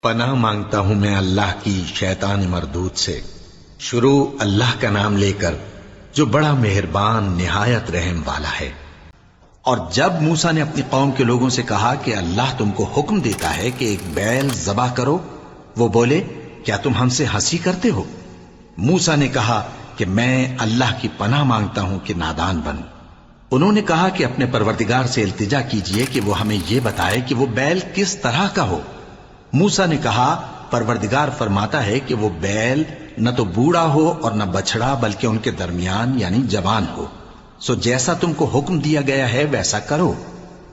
پناہ مانگتا ہوں میں اللہ کی شیطان مردود سے۔ شروع اللہ کا نام لے کر جو بڑا مہربان نہایت رحم والا ہے۔ اور جب موسیٰ نے اپنی قوم کے لوگوں سے کہا کہ اللہ تم کو حکم دیتا ہے کہ ایک بیل ذبح کرو، وہ بولے کیا تم ہم سے ہنسی کرتے ہو؟ موسیٰ نے کہا کہ میں اللہ کی پناہ مانگتا ہوں کہ نادان بنوں۔ انہوں نے کہا کہ اپنے پروردگار سے التجا کیجئے کہ وہ ہمیں یہ بتائے کہ وہ بیل کس طرح کا ہو۔ موسیٰ نے کہا پروردگار فرماتا ہے کہ وہ بیل نہ تو بوڑھا ہو اور نہ بچڑا بلکہ ان کے درمیان یعنی جوان ہو، سو جیسا تم کو حکم دیا گیا ہے ویسا کرو۔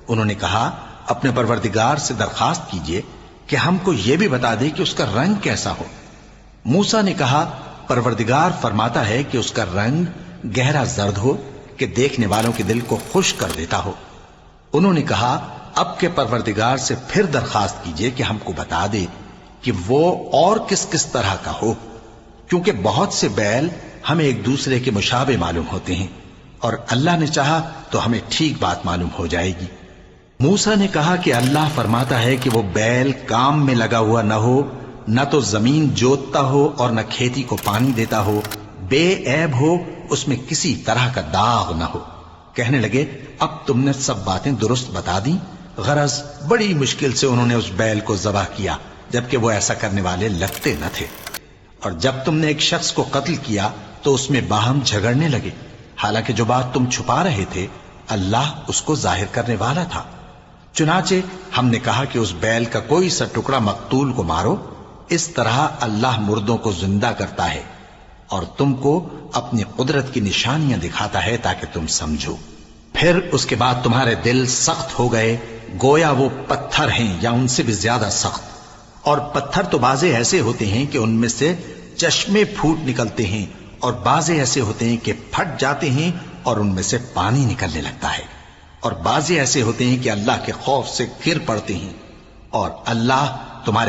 انہوں نے کہا اپنے پروردگار سے درخواست کیجئے کہ ہم کو یہ بھی بتا دے کہ اس کا رنگ کیسا ہو۔ موسیٰ نے کہا پروردگار فرماتا ہے کہ اس کا رنگ گہرا زرد ہو کہ دیکھنے والوں کے دل کو خوش کر دیتا ہو۔ انہوں نے کہا اب کے پروردگار سے پھر درخواست کیجئے کہ ہم کو بتا دے کہ وہ اور کس کس طرح کا ہو، کیونکہ بہت سے بیل ہمیں ایک دوسرے کے مشابہ معلوم ہوتے ہیں، اور اللہ نے چاہا تو ہمیں ٹھیک بات معلوم ہو جائے گی۔ موسیٰ نے کہا کہ اللہ فرماتا ہے کہ وہ بیل کام میں لگا ہوا نہ ہو، نہ تو زمین جوتتا ہو اور نہ کھیتی کو پانی دیتا ہو، بے عیب ہو، اس میں کسی طرح کا داغ نہ ہو۔ کہنے لگے اب تم نے سب باتیں درست بتا دیں۔ غرض بڑی مشکل سے انہوں نے اس بیل کو ذبح کیا، جبکہ وہ ایسا کرنے والے لگتے نہ تھے۔ اور جب تم نے ایک شخص کو قتل کیا تو اس میں باہم جھگڑنے لگے، حالانکہ جو بات تم چھپا رہے تھے اللہ اس کو ظاہر کرنے والا تھا۔ چنانچہ ہم نے کہا کہ اس بیل کا کوئی سا ٹکڑا مقتول کو مارو، اس طرح اللہ مردوں کو زندہ کرتا ہے اور تم کو اپنی قدرت کی نشانیاں دکھاتا ہے تاکہ تم سمجھو۔ پھر اس کے بعد تمہارے دل سخت ہو گئے گویا وہ پتھر ہیں یا ان سے بھی زیادہ سخت، اور پتھر تو بعضے ایسے ہوتے ہیں کہ ان میں سے چشمے پھوٹ نکلتے ہیں، اور بعضے ایسے ہوتے ہیں کہ پھٹ جاتے ہیں اور ان میں سے پانی نکلنے لگتا ہے، اور بعضے ایسے ہوتے ہیں کہ اللہ کے خوف سے گر پڑتے ہیں، اور اللہ تمہارے